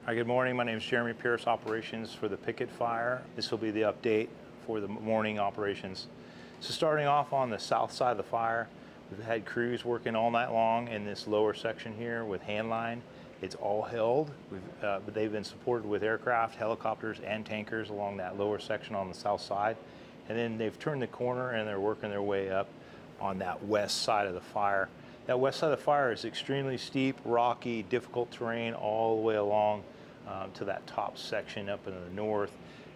Hi, good morning. My name is Jeremy Pierce, operations for the Picket Fire. This will be the update for the morning operations. So starting off on the south side of the fire, we've had crews working all night long in this lower section here with hand line. It's all held. They've been supported with aircraft, helicopters, and tankers along that lower section on the south side. And then they've turned the corner and they're working their way up on that west side of the fire. That west side of the fire is extremely steep, rocky, difficult terrain all the way along to that top section up in the north.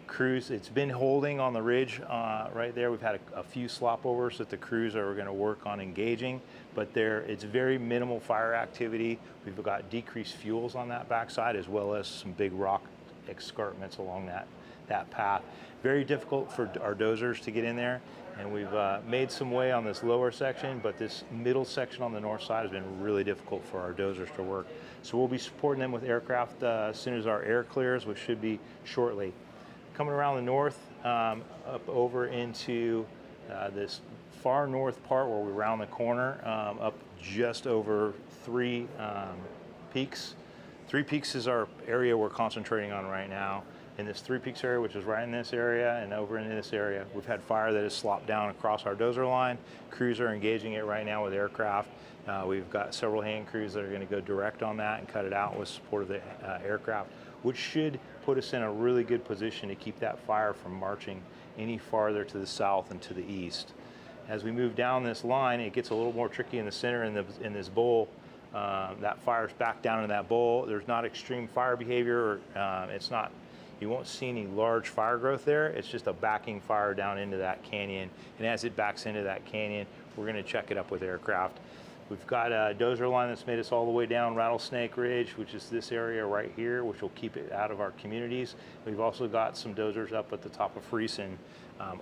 Crews, it's been holding on the ridge right there. We've had a few slopovers that the crews are going to work on engaging, but it's very minimal fire activity. We've got decreased fuels on that backside as well as some big rock escarpments along that path. Very difficult for our dozers to get in there, and we've made some way on this lower section, but this middle section on the north side has been really difficult for our dozers to work. So we'll be supporting them with aircraft as soon as our air clears, which should be shortly. Coming around the north, up over into this far north part where we round the corner, up just over Three Peaks. Three Peaks is our area we're concentrating on right now. In this Three Peaks area, which is right in this area and over in this area, we've had fire that has slopped down across our dozer line. Crews are engaging it right now with aircraft. We've got several hand crews that are going to go direct on that and cut it out with support of the aircraft, which should put us in a really good position to keep that fire from marching any farther to the south and to the east. As we move down this line, it gets a little more tricky in the center in this bowl. That fire's back down in that bowl. There's not extreme fire behavior. You won't see any large fire growth there. It's just a backing fire down into that canyon. And as it backs into that canyon, we're going to check it up with aircraft. We've got a dozer line that's made us all the way down Rattlesnake Ridge, which is this area right here, which will keep it out of our communities. We've also got some dozers up at the top of Friesen,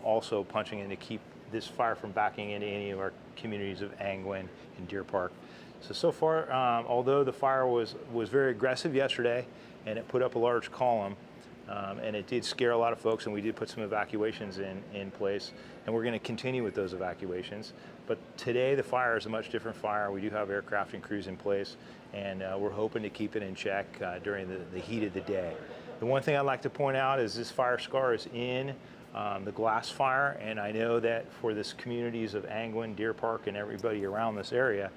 also punching in to keep this fire from backing into any of our communities of Angwin and Deer Park. So far, although the fire was very aggressive yesterday and it put up a large column, and it did scare a lot of folks, and we did put some evacuations in place, and we're going to continue with those evacuations. But today the fire is a much different fire. We do have aircraft and crews in place, and we're hoping to keep it in check during the heat of the day. The one thing I'd like to point out is this fire scar is in the glass fire, and I know that for this communities of Angwin, Deer Park, and everybody around this area,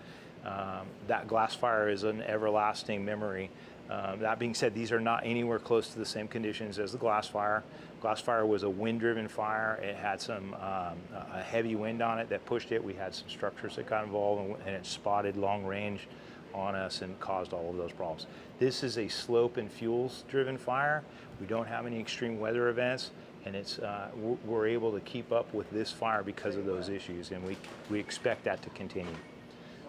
that glass fire is an everlasting memory. That being said, these are not anywhere close to the same conditions as the glass fire. Glass fire was a wind-driven fire. It had a heavy wind on it that pushed it. We had some structures that got involved, and it spotted long range on us and caused all of those problems. This is a slope and fuels-driven fire. We don't have any extreme weather events, and we're able to keep up with this fire because of those issues, and we expect that to continue.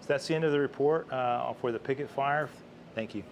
So that's the end of the report for the Picket Fire. Thank you.